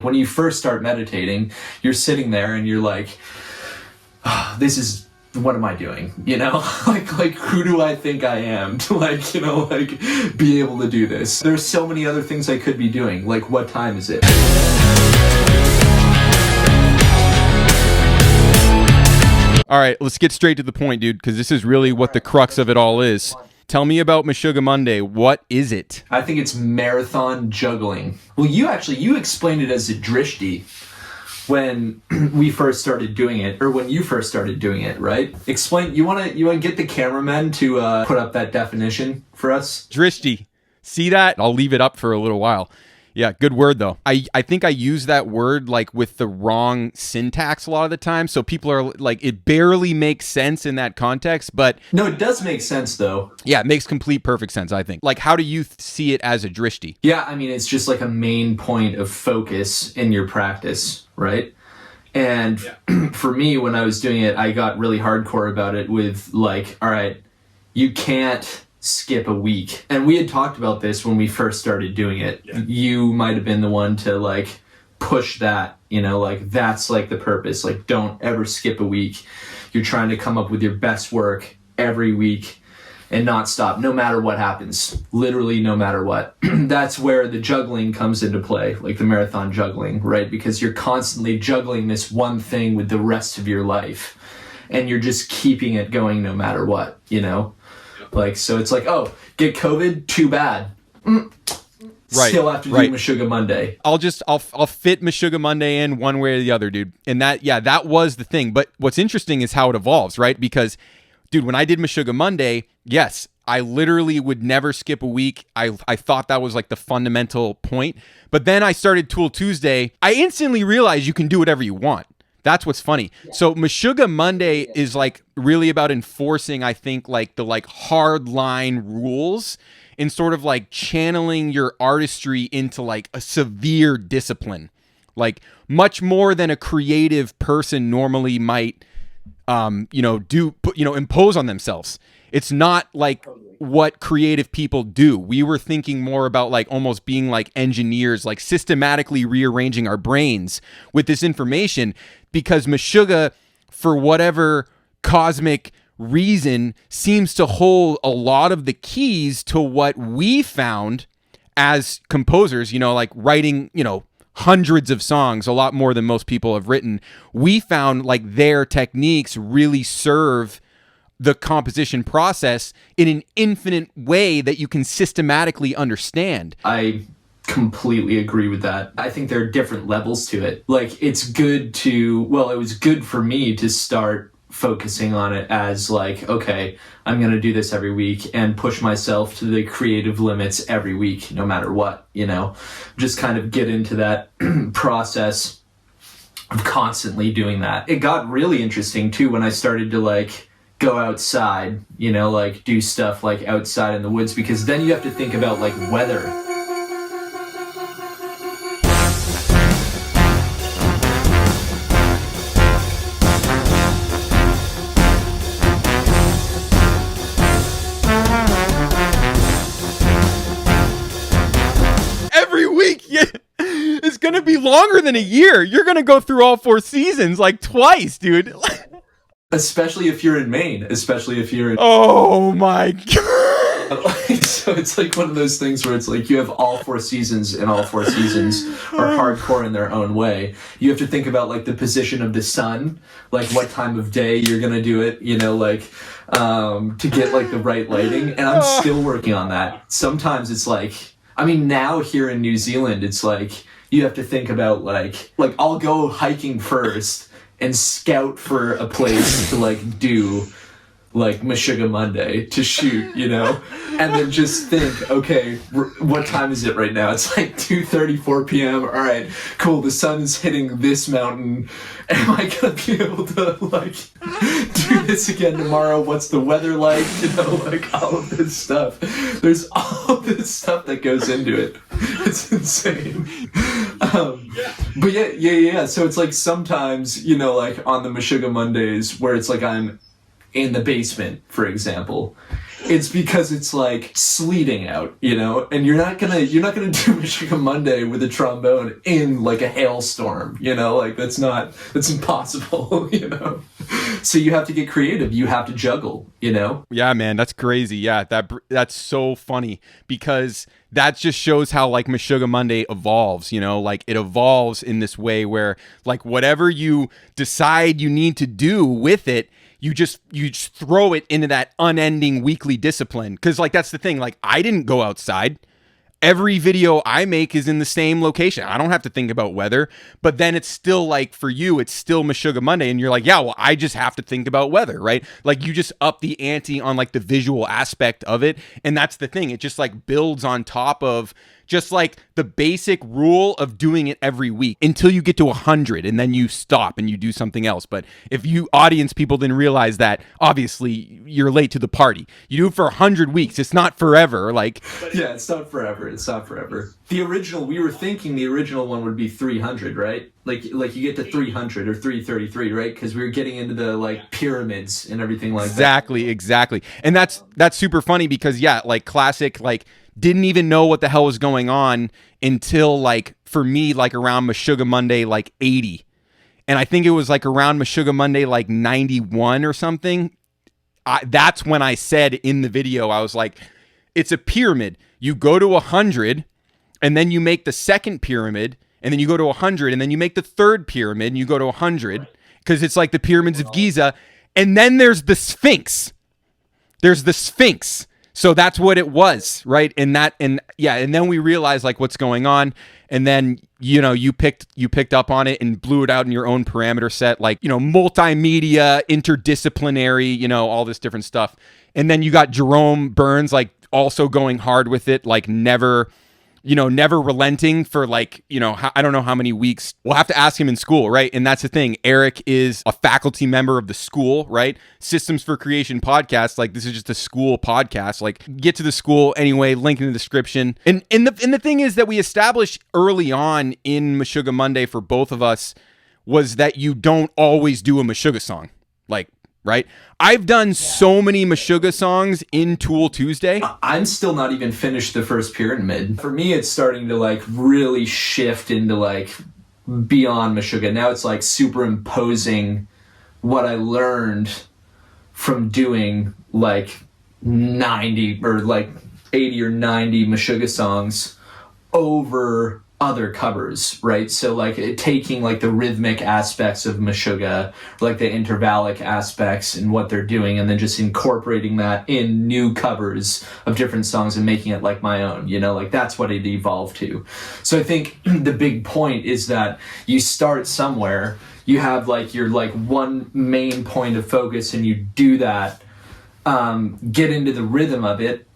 when you first start meditating, you're sitting there and you're like, what am I doing? Like who do I think I am to be able to do this? There's so many other things I could be doing. Like, what time is it? All right, let's get straight to the point, dude, because this is really what the crux of it all is. Tell me about Meshuggah Monday. What is it? I think it's marathon juggling. Well, you explained it as a drishti when we first started doing it, or when you first started doing it, right? Explain. You want to get the cameraman to put up that definition for us? Drishti. See that? I'll leave it up for a little while. Yeah, good word though. I think I use that word like with the wrong syntax a lot of the time. So people are like, it barely makes sense in that context, but... No, it does make sense though. Yeah, it makes perfect sense, I think. Like, how do you see it as a drishti? Yeah, I mean, it's just like a main point of focus in your practice, right? And for me, when I was doing it, I got really hardcore about it with like, all right, you can't skip a week. And we had talked about this when we first started doing it. Yeah. You might have been the one to like push that, like that's like the purpose. Like, don't ever skip a week. You're trying to come up with your best work every week and not stop, no matter what happens. Literally, no matter what. That's where the juggling comes into play, like the marathon juggling, right? Because you're constantly juggling this one thing with the rest of your life. And you're just keeping it going no matter what, Like, so it's like, oh, get COVID? Too bad. Right. Still have to do Meshuggah Monday. I'll fit Meshuggah Monday in one way or the other, dude. And that was the thing. But what's interesting is how it evolves, right? Because, dude, when I did Meshuggah Monday, yes, I literally would never skip a week. I thought that was like the fundamental point. But then I started Tool Tuesday. I instantly realized you can do whatever you want. That's what's funny. Yeah. So Meshuggah Monday is like really about enforcing, I think, like the like hard line rules and sort of like channeling your artistry into like a severe discipline, like much more than a creative person normally might, impose on themselves. It's not like what creative people do. We were thinking more about like almost being like engineers, like systematically rearranging our brains with this information, because Meshuggah, for whatever cosmic reason, seems to hold a lot of the keys to what we found as composers, like writing, hundreds of songs, a lot more than most people have written. We found like their techniques really serve the composition process in an infinite way that you can systematically understand. I completely agree with that. I think there are different levels to it. Like, it was good for me to start focusing on it as like, okay, I'm going to do this every week and push myself to the creative limits every week, no matter what, just kind of get into that process of constantly doing that. It got really interesting too when I started to like go outside, like do stuff like outside in the woods, because then you have to think about like weather. Every week, yeah. It's going to be longer than a year. You're going to go through all 4 seasons like twice, dude. Especially if you're in Maine. Oh my God. So it's like one of those things where it's like you have all 4 seasons, and all 4 seasons are hardcore in their own way. You have to think about like the position of the sun, like what time of day you're going to do it, to get like the right lighting. And I'm still working on that. Sometimes it's like, now here in New Zealand, it's like you have to think about like I'll go hiking first and scout for a place to like do like Meshuggah Monday to shoot, and then just think, okay, what time is it right now? It's like 2:34 p.m. All right, cool. The sun is hitting this mountain. Am I gonna be able to like do this again tomorrow? What's the weather like? Like all of this stuff. There's all this stuff that goes into it. It's insane. But yeah. So it's like sometimes, like on the Meshuggah Mondays where it's like I'm in the basement, for example, it's because it's like sleeting out, and you're not gonna do Meshuggah Monday with a trombone in like a hailstorm, like that's impossible, So you have to get creative. You have to juggle, Yeah, man, that's crazy. Yeah, that's so funny because that just shows how like Meshuggah Monday evolves, like it evolves in this way where like whatever you decide you need to do with it, you just throw it into that unending weekly discipline. Because like that's the thing, like I didn't go outside. Every video I make is in the same location. I don't have to think about weather, but then it's still like for you, it's still Meshuggah Monday. And you're like, yeah, well, I just have to think about weather, right? Like you just up the ante on like the visual aspect of it. And that's the thing. It just like builds on top of just like the basic rule of doing it every week until you get to 100 and then you stop and you do something else. But if you audience people didn't realize that, obviously you're late to the party. You do it for 100 weeks. It's not forever. Like, yeah, it's not forever. We were thinking the original one would be 300, right? Like you get to 300 or 333, right? Because we were getting into the like pyramids and everything like that. Exactly. And that's super funny because yeah, like classic, like didn't even know what the hell was going on until like for me like around Meshuggah Monday like 80. And I think it was like around Meshuggah Monday like 91 or something. That's when I said in the video, I was like, it's a pyramid. You go to 100 and then you make the second pyramid and then you go to 100 and then you make the third pyramid and you go to 100 because it's like the pyramids of Giza. And then there's the Sphinx. So that's what it was, right? And then we realized like what's going on, and then you picked up on it and blew it out in your own parameter set, like multimedia, interdisciplinary, all this different stuff. And then you got Jerome Burns like also going hard with it, like never relenting for like, I don't know how many weeks. We'll have to ask him in school, right? And that's the thing. Eric is a faculty member of the school, right? Systems for Creation podcast. Like this is just a school podcast. Like get to the school anyway, link in the description. And the thing is that we established early on in Meshuggah Monday for both of us was that you don't always do a Meshuggah song. Like, right? I've done so many Meshuggah songs in Tool Tuesday. I'm still not even finished the first pyramid. For me, it's starting to like really shift into like beyond Meshuggah. Now it's like superimposing what I learned from doing like 90 or like 80 or 90 Meshuggah songs over other covers, right? So like taking like the rhythmic aspects of Meshuggah, like the intervallic aspects and what they're doing, and then just incorporating that in new covers of different songs and making it like my own, like that's what it evolved to. So I think the big point is that you start somewhere, you have like your like one main point of focus and you do that, get into the rhythm of it,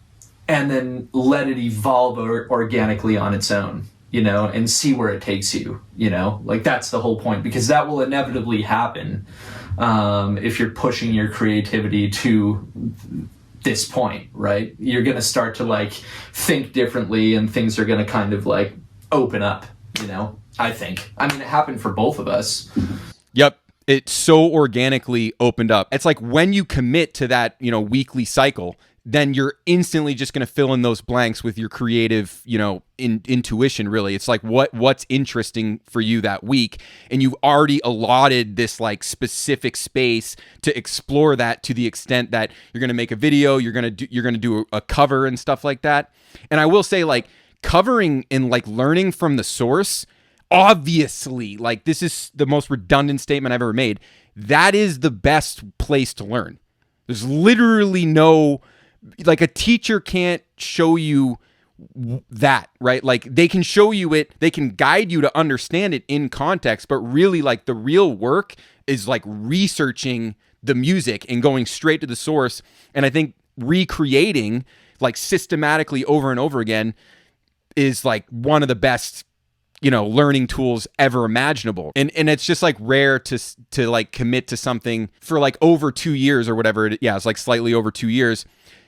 and then let it evolve organically on its own. And see where it takes you, like that's the whole point, because that will inevitably happen if you're pushing your creativity to this point, right? You're going to start to like think differently and things are going to kind of like open up, I think. I mean, it happened for both of us. Yep. It so organically opened up. It's like when you commit to that, weekly cycle, then you're instantly just going to fill in those blanks with your creative, intuition, really. It's like what's interesting for you that week. And you've already allotted this like specific space to explore that to the extent that you're going to make a video, you're going to do a cover and stuff like that. And I will say like covering and like learning from the source, obviously, like this is the most redundant statement I've ever made. That is the best place to learn. There's literally no, like a teacher can't show you that, right? Like they can show you it, they can guide you to understand it in context, but really like the real work is like researching the music and going straight to the source. And I think recreating like systematically over and over again is like one of the best, learning tools ever imaginable. And it's just like rare to like commit to something for like over 2 years or whatever. It's like slightly over 2 years,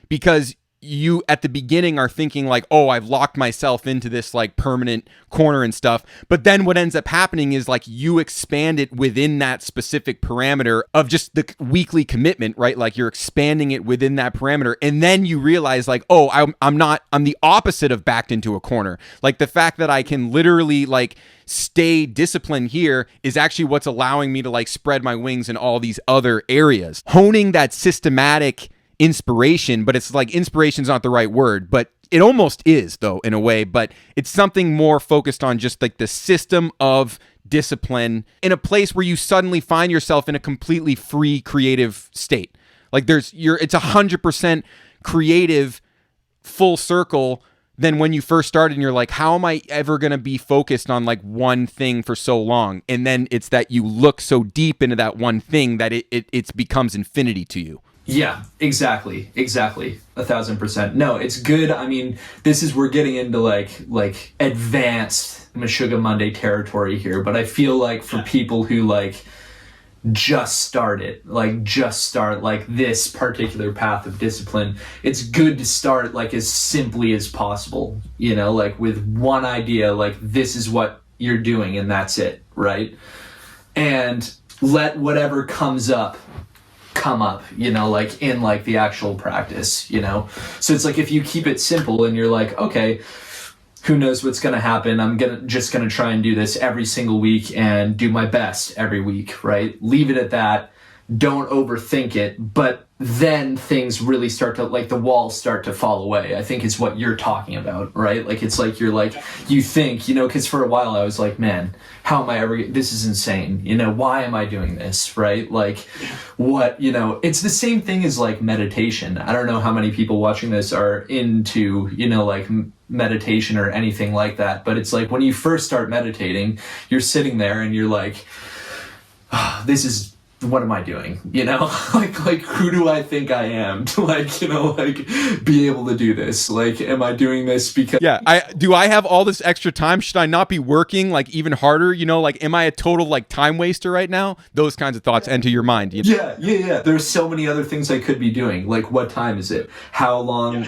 because you at the beginning are thinking like, oh, I've locked myself into this like permanent corner and stuff. But then what ends up happening is like you expand it within that specific parameter of just the weekly commitment, right? Like you're expanding it within that parameter. And then you realize like, oh, I'm the opposite of backed into a corner. Like the fact that I can literally like stay disciplined here is actually what's allowing me to like spread my wings in all these other areas. Honing that systematic inspiration, but it's like inspiration's not the right word, but it almost is though in a way, but it's something more focused on just like the system of discipline in a place where you suddenly find yourself in a completely free creative state. Like it's 100% creative full circle than when you first started and you're like, how am I ever going to be focused on like one thing for so long? And then it's that you look so deep into that one thing that it becomes infinity to you. Yeah, exactly. 1,000%. No, it's good. I mean, we're getting into like advanced Meshuggah Monday territory here, but I feel like for people who like just start like this particular path of discipline, it's good to start like as simply as possible, like with one idea, like this is what you're doing and that's it, right? And let whatever comes up come up, like in like the actual practice, so it's like if you keep it simple and you're like, okay, who knows what's going to happen, I'm just gonna try and do this every single week and do my best every week, right? Leave it at that. Don't overthink it. But then things really start to, like, the walls start to fall away, I think is what you're talking about, right? Like, it's like you think, because for a while I was like, man, how am I ever, this is insane, why am I doing this, right? Like, what, it's the same thing as like meditation. I don't know how many people watching this are into, like meditation or anything like that, but it's like when you first start meditating, you're sitting there and you're like, what am I doing? Like who do I think I am to be able to do this? Like, am I doing this because I have all this extra time? Should I not be working like even harder? Like, am I a total like time waster right now? Those kinds of thoughts enter your mind. Yeah. There's so many other things I could be doing. Like, what time is it? How long?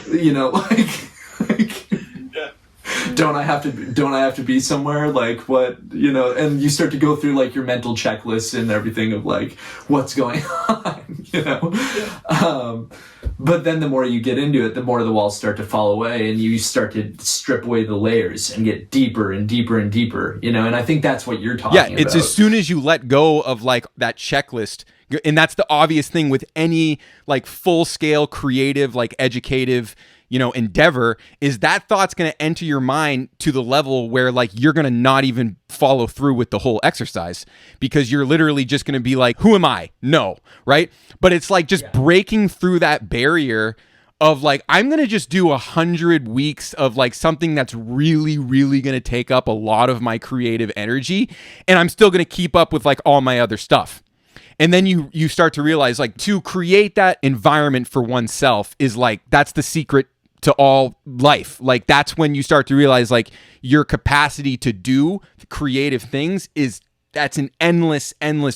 Don't I have to be somewhere? Like, what, and you start to go through like your mental checklists and everything of like what's going on, but then the more you get into it, the more the walls start to fall away and you start to strip away the layers and get deeper and deeper and deeper, and I think that's what you're talking about. Yeah, it's as soon as you let go of like that checklist, and that's the obvious thing with any like full scale creative, like educative, endeavor, is that thought's going to enter your mind to the level where like you're going to not even follow through with the whole exercise because you're literally just going to be like, who am I? No, right? But it's like just breaking through that barrier of like, I'm going to just do 100 weeks of like something that's really, really going to take up a lot of my creative energy, and I'm still going to keep up with like all my other stuff. And then you start to realize like to create that environment for oneself is like, that's the secret to all life. Like, that's when you start to realize like your capacity to do creative things that's an endless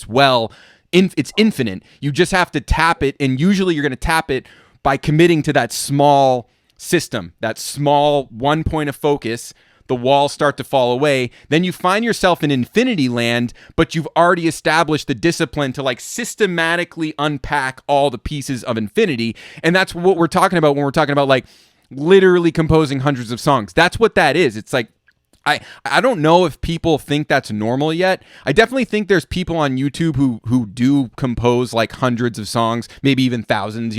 well. It's infinite. You just have to tap it. And usually you're going to tap it by committing to that small system, that small one point of focus. The walls start to fall away. Then you find yourself in infinity land, but you've already established the discipline to like systematically unpack all the pieces of infinity. And that's what we're talking about when we're talking about like literally composing hundreds of songs. That's what that is. It's like, I don't know if people think that's normal yet. I definitely think there's people on YouTube who do compose like hundreds of songs, maybe even thousands,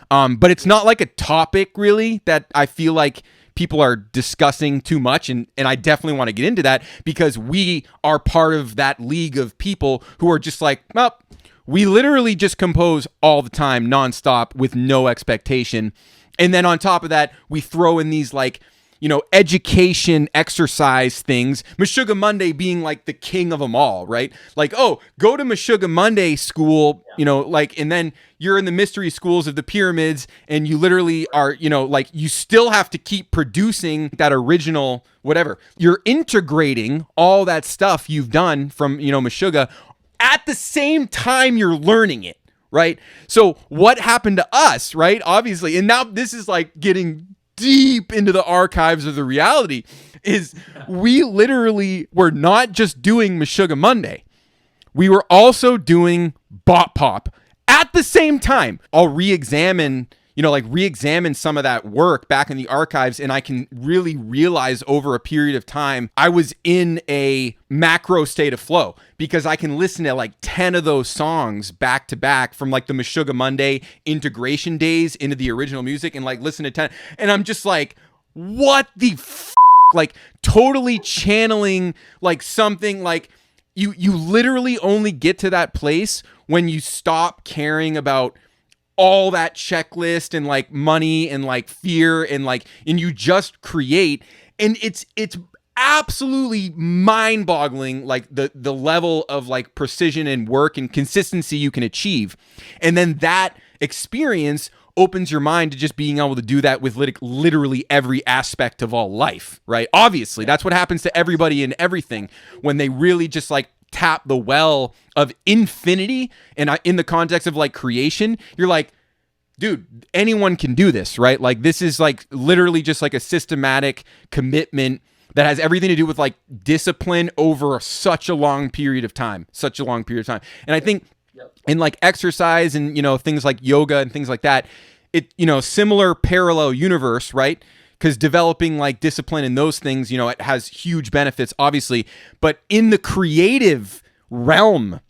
but it's not like a topic really that I feel like people are discussing too much, and I definitely want to get into that because we are part of that league of people who are just like, well, we literally just compose all the time, nonstop, with no expectation. And then on top of that, we throw in these like, education exercise things, Meshuggah Monday being like the king of them all, right? Like, oh, go to Meshuggah Monday school, and then you're in the mystery schools of the pyramids and you literally are, like you still have to keep producing that original whatever. You're integrating all that stuff you've done from, Meshuggah at the same time you're learning it. right? So what happened to us, right? Obviously, and now this is like getting deep into the archives of the reality, is we literally were not just doing Meshuggah Monday. We were also doing Bop Pop at the same time. I'll re-examine some of that work back in the archives, and I can really realize over a period of time, I was in a macro state of flow because I can listen to like 10 of those songs back to back from like the Meshuggah Monday integration days into the original music, and like listen to 10. And I'm just like, what the like totally channeling like something like you literally only get to that place when you stop caring about all that checklist and like money and like fear and you just create. And it's absolutely mind-boggling, like the level of like precision and work and consistency you can achieve. And then that experience opens your mind to just being able to do that with literally every aspect of all life, right? Obviously, that's what happens to everybody and everything when they really just like tap the well of infinity. And in the context of like creation, you're like, dude, anyone can do this, right? Like this is like literally just like a systematic commitment that has everything to do with like discipline over such a long period of time. And I think in like exercise and, things like yoga and things like that, it, similar parallel universe, right? Because developing like discipline in those things, it has huge benefits, obviously. But in the creative realm,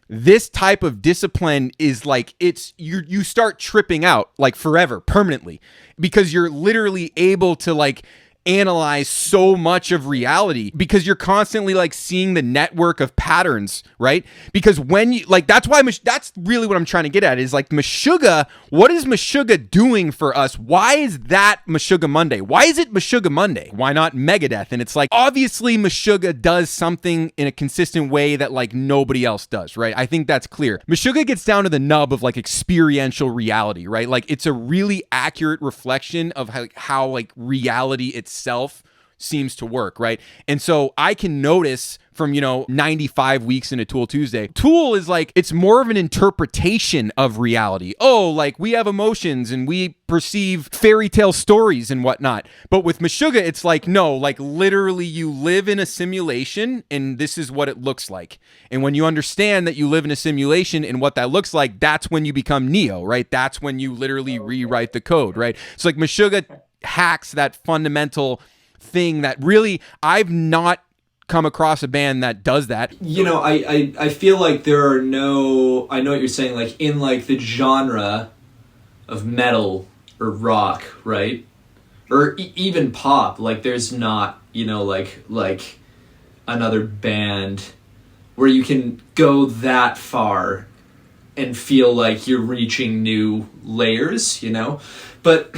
this type of discipline is like you start tripping out like forever, permanently, because you're literally able to like analyze so much of reality because you're constantly like seeing the network of patterns, right? Because when you like, that's really what I'm trying to get at is like Meshuggah. What is Meshuggah doing for us? Why is that Meshuggah Monday? Why is it Meshuggah Monday? Why not Megadeth? And it's like, obviously Meshuggah does something in a consistent way that like nobody else does, right? I think that's clear. Meshuggah gets down to the nub of like experiential reality, right? Like it's a really accurate reflection of how like reality itself seems to work, right? And so I can notice from 95 weeks into Tool Tuesday, Tool is like, it's more of an interpretation of reality. Oh, like we have emotions and we perceive fairy tale stories and whatnot. But with Meshuggah, it's like, no, like literally you live in a simulation and this is what it looks like. And when you understand that you live in a simulation and what that looks like, that's when you become Neo, right? That's when you literally rewrite the code, right? So like Meshuggah hacks that fundamental thing that really I've not come across a band that does that. I feel like there are no, I know what you're saying, like in like the genre of metal or rock, right? Or even pop, like there's not, like another band where you can go that far and feel like you're reaching new layers, But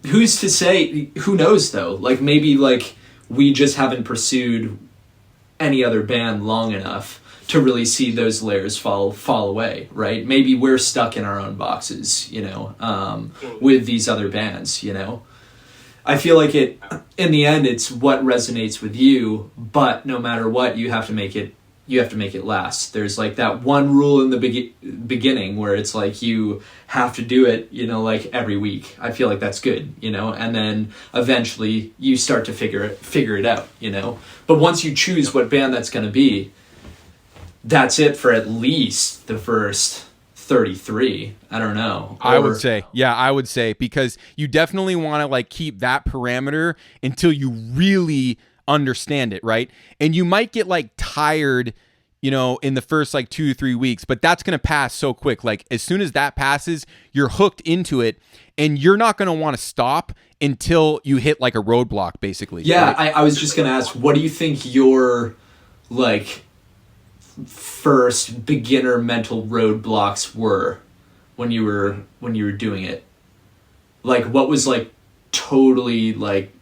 who's to say, who knows though? Like maybe like we just haven't pursued any other band long enough to really see those layers fall away, right? Maybe we're stuck in our own boxes, with these other bands, I feel like in the end, it's what resonates with you, but no matter what, you have to make it last. There's like that one rule in the beginning where it's like you have to do it, like every week. I feel like that's good, and then eventually you start to figure it out, But once you choose what band that's going to be, that's it for at least the first 33. I don't know. I would say, because you definitely want to like keep that parameter until you really understand it, right? And you might get like tired, in the first like 2 to 3 weeks, but that's going to pass so quick. Like as soon as that passes, you're hooked into it and you're not going to want to stop until you hit like a roadblock, basically. Yeah. Right? I was just going to ask, what do you think your like first beginner mental roadblocks were when you were doing it? Like what was like totally like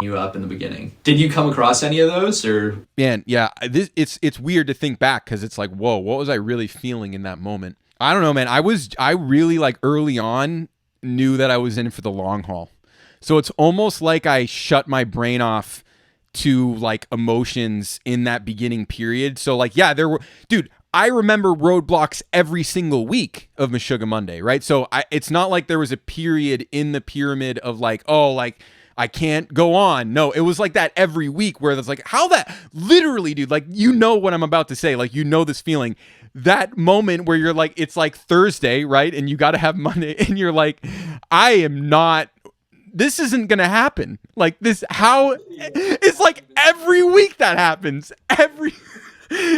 you up in the beginning? Did you come across any of those? Or man, yeah, it's weird to think back because it's like, whoa, what was I really feeling in that moment? I don't know, man. I really like early on knew that I was in for the long haul. So it's almost like I shut my brain off to like emotions in that beginning period. So like, yeah, I remember roadblocks every single week of Meshuggah Monday, right? So it's not like there was a period in the pyramid of like, oh, like I can't go on. No, it was like that every week where it's like, how that literally, dude, like, you know what I'm about to say, like, you know this feeling, that moment where you're like, it's like Thursday, right? And you got to have Monday and you're like, I am not, this isn't going to happen. Like this, how, it's like every week that happens.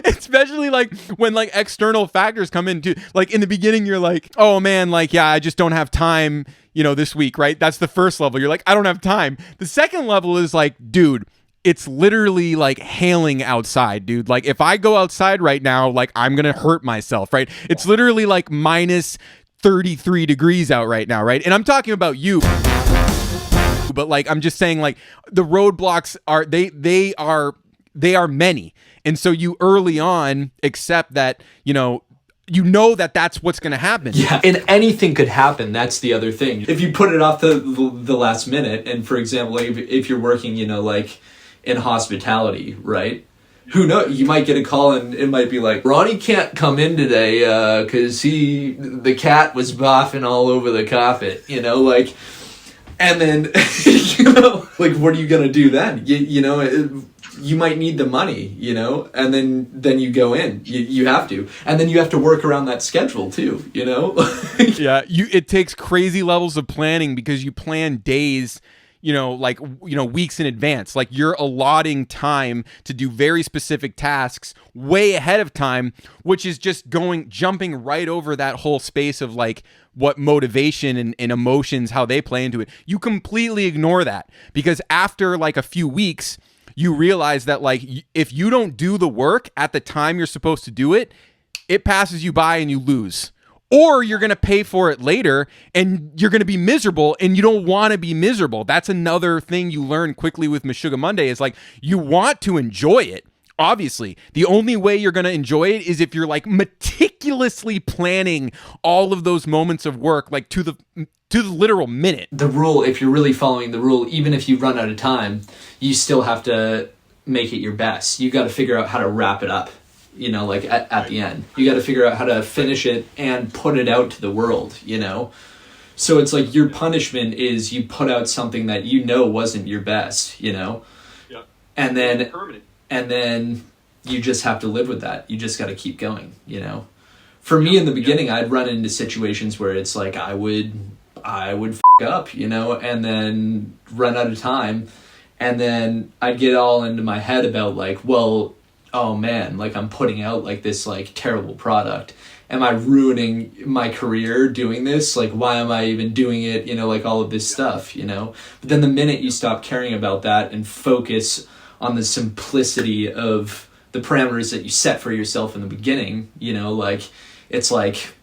Especially like when like external factors come into, like in the beginning you're like, oh man, like yeah, I just don't have time, you know, this week, right? That's the first level. You're like, I don't have time. The second level is like, dude, it's literally like hailing outside, dude. Like if I go outside right now, like I'm gonna hurt myself, right? It's literally like minus 33 degrees out right now, right? And I'm talking about you, but like I'm just saying, like the roadblocks are they are many. And so you early on accept that, you know that that's what's going to happen. Yeah, and anything could happen. That's the other thing. If you put it off the last minute, and for example, like if you're working, like in hospitality, right? Who knows? You might get a call and it might be like, Ronnie can't come in today because the cat was boffing all over the carpet, like, and then, like, what are you going to do then? You might need the money, and then you go in. You have to. And then you have to work around that schedule too, Yeah, it takes crazy levels of planning because you plan days, weeks in advance. Like you're allotting time to do very specific tasks way ahead of time, which is just jumping right over that whole space of like what motivation and emotions, how they play into it. You completely ignore that because after like a few weeks, you realize that like if you don't do the work at the time you're supposed to do it, it passes you by and you lose. Or you're going to pay for it later and you're going to be miserable and you don't want to be miserable. That's another thing you learn quickly with Meshuggah Monday is like you want to enjoy it. Obviously, the only way you're going to enjoy it is if you're like meticulously planning all of those moments of work like to the literal minute. The rule, if you're really following the rule, even if you run out of time, you still have to make it your best. You got to figure out how to wrap it up, like at the end. You got to figure out how to finish it and put it out to the world, So it's like your punishment is you put out something that wasn't your best, Yeah. And then permanent. And then you just have to live with that. You just got to keep going, For me in the beginning, I'd run into situations where it's like I would f*** up, and then run out of time. And then I'd get all into my head about like, well, oh man, like I'm putting out like this like terrible product. Am I ruining my career doing this? Like, why am I even doing it? Like all of this stuff, But then the minute you stop caring about that and focus on the simplicity of the parameters that you set for yourself in the beginning, like it's like,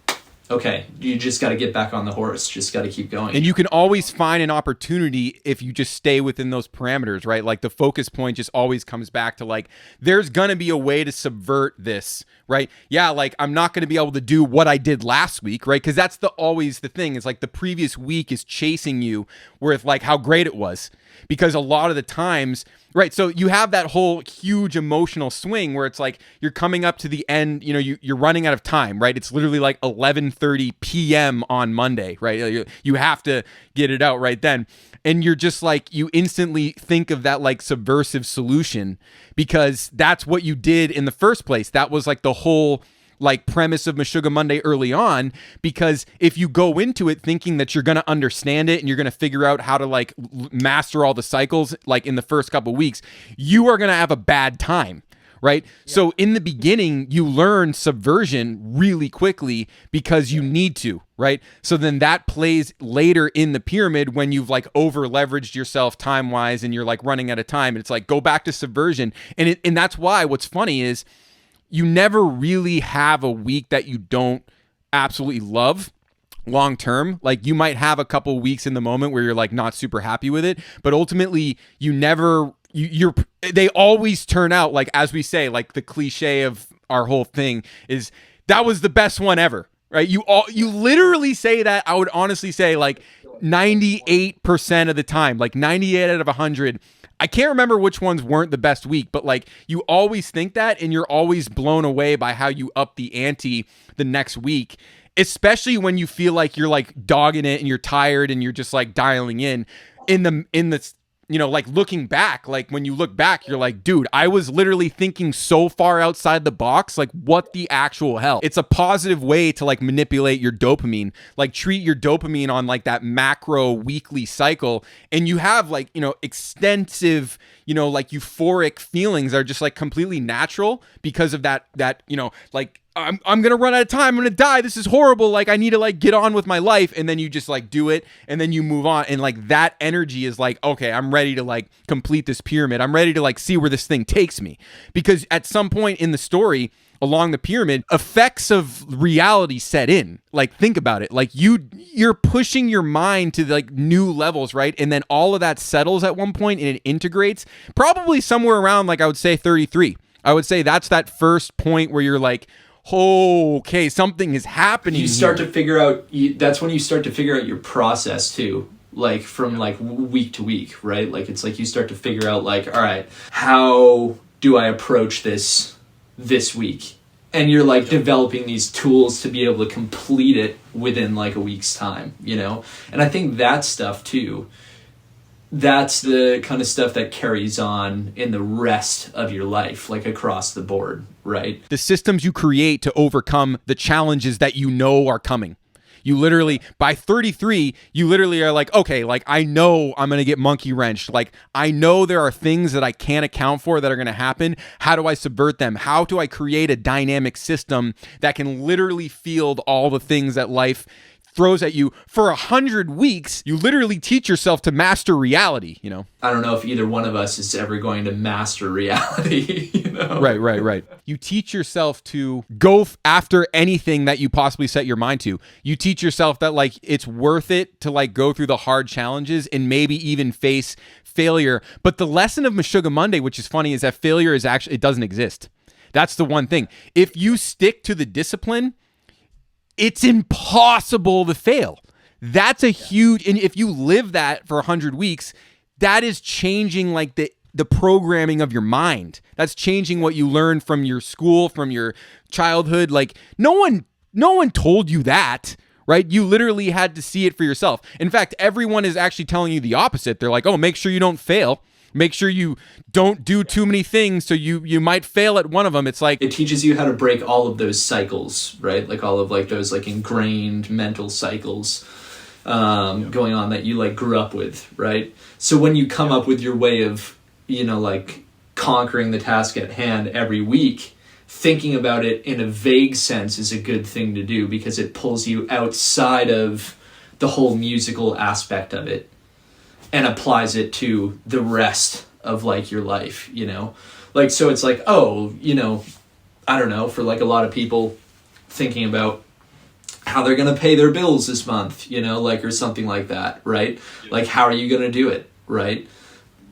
okay, you just got to get back on the horse. Just got to keep going. And you can always find an opportunity if you just stay within those parameters, right? Like the focus point just always comes back to like, there's going to be a way to subvert this, right? Yeah, like I'm not going to be able to do what I did last week, right? Because that's always the thing. It's like the previous week is chasing you with like how great it was. Because a lot of the times, right, so you have that whole huge emotional swing where it's like you're coming up to the end, you're running out of time, right? It's literally like 11:30 p.m. on Monday, right? You have to get it out right then. And you're just like, you instantly think of that like subversive solution because that's what you did in the first place. That was like the whole like premise of Meshuggah Monday early on, because if you go into it thinking that you're going to understand it and you're going to figure out how to like master all the cycles like in the first couple weeks, you are going to have a bad time, right? Yeah. So in the beginning, you learn subversion really quickly because you need to, right? So then that plays later in the pyramid when you've like over leveraged yourself time wise and you're like running out of time. And it's like, go back to subversion. And that's why what's funny is you never really have a week that you don't absolutely love long term. Like you might have a couple weeks in the moment where you're like not super happy with it, but ultimately they always turn out like, as we say, like the cliche of our whole thing is that was the best one ever, right? You literally say that. I would honestly say like 98% of the time, like 98 out of 100, I can't remember which ones weren't the best week, but like you always think that, and you're always blown away by how you up the ante the next week, especially when you feel like you're like dogging it and you're tired and you're just like dialing in the like looking back, like when you look back, you're like, dude, I was literally thinking so far outside the box. Like, what the actual hell? It's a positive way to like manipulate your dopamine, like treat your dopamine on like that macro weekly cycle. And you have like, extensive, like euphoric feelings are just like completely natural because of that, like, I'm gonna run out of time. I'm gonna die. This is horrible. Like, I need to like get on with my life. And then you just like do it, and then you move on. And like that energy is like, okay, I'm ready to like complete this pyramid. I'm ready to like see where this thing takes me. Because at some point in the story along the pyramid, effects of reality set in. Like, think about it. Like you're pushing your mind to like new levels, right? And then all of that settles at one point and it integrates probably somewhere around, like, I would say 33. I would say that's that first point where you're like, oh, okay, something is happening. You start to figure out, that's when you start to figure out your process too, like from like week to week, right? Like it's like you start to figure out like, all right, how do I approach this week? And you're like developing these tools to be able to complete it within like a week's time, And I think that stuff too, that's the kind of stuff that carries on in the rest of your life, like across the board, right? The systems you create to overcome the challenges that you know are coming. You literally, by 33, you literally are like, okay, like I know I'm going to get monkey wrenched. Like I know there are things that I can't account for that are going to happen. How do I subvert them? How do I create a dynamic system that can literally field all the things that life throws at you? For 100 weeks, you literally teach yourself to master reality, I don't know if either one of us is ever going to master reality, Right. You teach yourself to go after anything that you possibly set your mind to. You teach yourself that like it's worth it to like go through the hard challenges and maybe even face failure. But the lesson of Meshuggah Monday, which is funny, is that failure is actually, it doesn't exist. That's the one thing. If you stick to the discipline, it's impossible to fail. That's a huge, and if you live that for 100 weeks, that is changing like the programming of your mind. That's changing what you learn from your school, from your childhood. Like no one told you that, right? You literally had to see it for yourself. In fact, everyone is actually telling you the opposite. They're like, oh, make sure you don't fail. Make sure you don't do too many things, so you might fail at one of them. It's like it teaches you how to break all of those cycles, right? Like all of like those like ingrained mental cycles going on that you like grew up with, right? So when you come up with your way of like conquering the task at hand every week, thinking about it in a vague sense is a good thing to do because it pulls you outside of the whole musical aspect of it and applies it to the rest of like your life, like, so it's like, oh, I don't know, for like a lot of people thinking about how they're going to pay their bills this month, like, or something like that, right? Yeah. Like, how are you going to do it, right?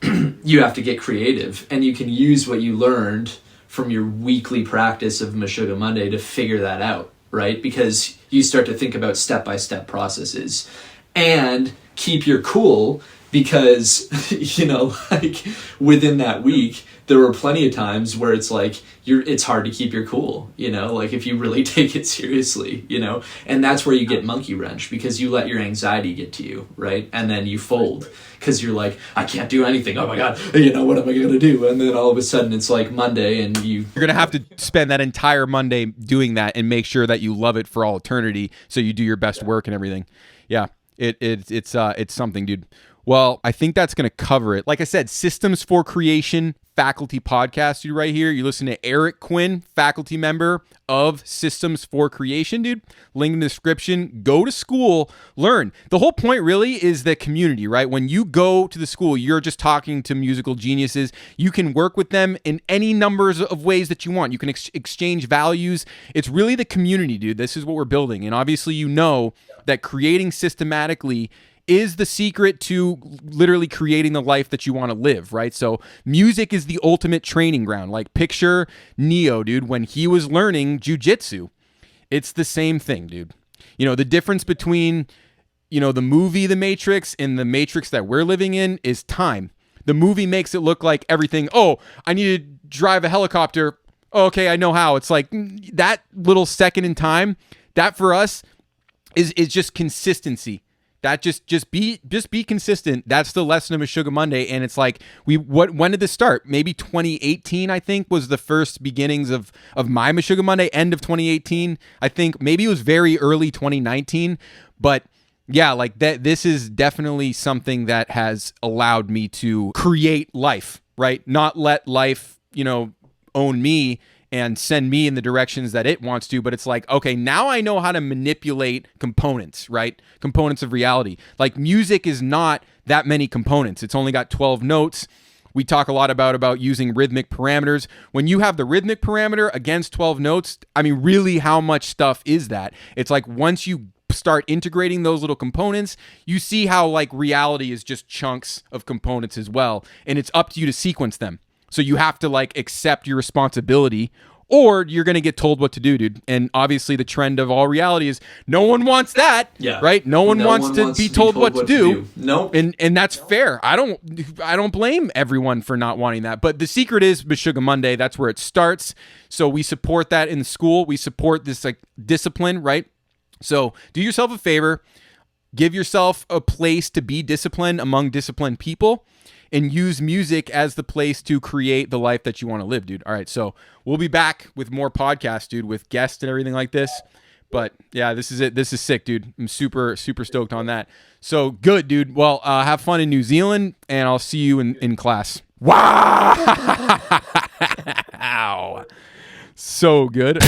You have to get creative, and you can use what you learned from your weekly practice of Meshuggah Monday to figure that out, right? Because you start to think about step-by-step processes and keep your cool because, like within that week, there were plenty of times where it's like, it's hard to keep your cool, like if you really take it seriously, and that's where you get monkey wrench because you let your anxiety get to you, right? And then you fold because you're like, I can't do anything. Oh my God, what am I going to do? And then all of a sudden it's like Monday and you're going to have to spend that entire Monday doing that and make sure that you love it for all eternity. So you do your best work and everything. Yeah. It's something, dude. Well, I think that's going to cover it. Like I said, Systems for Creation faculty podcast, dude, right here. You listen to Eric Quinn, faculty member of Systems for Creation, dude. Link in the description. Go to school, learn. The whole point really is the community, right? When you go to the school, you're just talking to musical geniuses. You can work with them in any numbers of ways that you want. You can exchange values. It's really the community, dude. This is what we're building. And obviously, that creating systematically is the secret to literally creating the life that you want to live, right? So music is the ultimate training ground. Like picture Neo, dude, when he was learning jujitsu. It's the same thing, dude. The difference between, the movie The Matrix and the Matrix that we're living in is time. The movie makes it look like everything, oh, I need to drive a helicopter. Oh, okay, I know how. It's like that little second in time, that for us is just consistency. That just be consistent. That's the lesson of Meshuggah Monday. And it's like, when did this start? Maybe 2018, I think, was the first beginnings of my Meshuggah Monday, end of 2018. I think maybe it was very early 2019. But yeah, like that, this is definitely something that has allowed me to create life, right? Not let life, own me and send me in the directions that it wants to, but it's like, okay, now I know how to manipulate components, right? Components of reality. Like music is not that many components. It's only got 12 notes. We talk a lot about using rhythmic parameters. When you have the rhythmic parameter against 12 notes, I mean, really, how much stuff is that? It's like once you start integrating those little components, you see how like reality is just chunks of components as well. And it's up to you to sequence them. So you have to like accept your responsibility, or you're going to get told what to do, dude. And obviously the trend of all reality is no one wants that, right? No one wants to be told what to do. Nope. And that's fair. I don't blame everyone for not wanting that. But the secret is Meshuggah Monday. That's where it starts. So we support that in school. We support this like discipline, right? So do yourself a favor, give yourself a place to be disciplined among disciplined people, and use music as the place to create the life that you want to live, dude. All right, so we'll be back with more podcasts, dude, with guests and everything like this. But yeah, this is it. This is sick, dude. I'm super, super stoked on that. So good, dude. Well, have fun in New Zealand, and I'll see you in class. Wow! So good.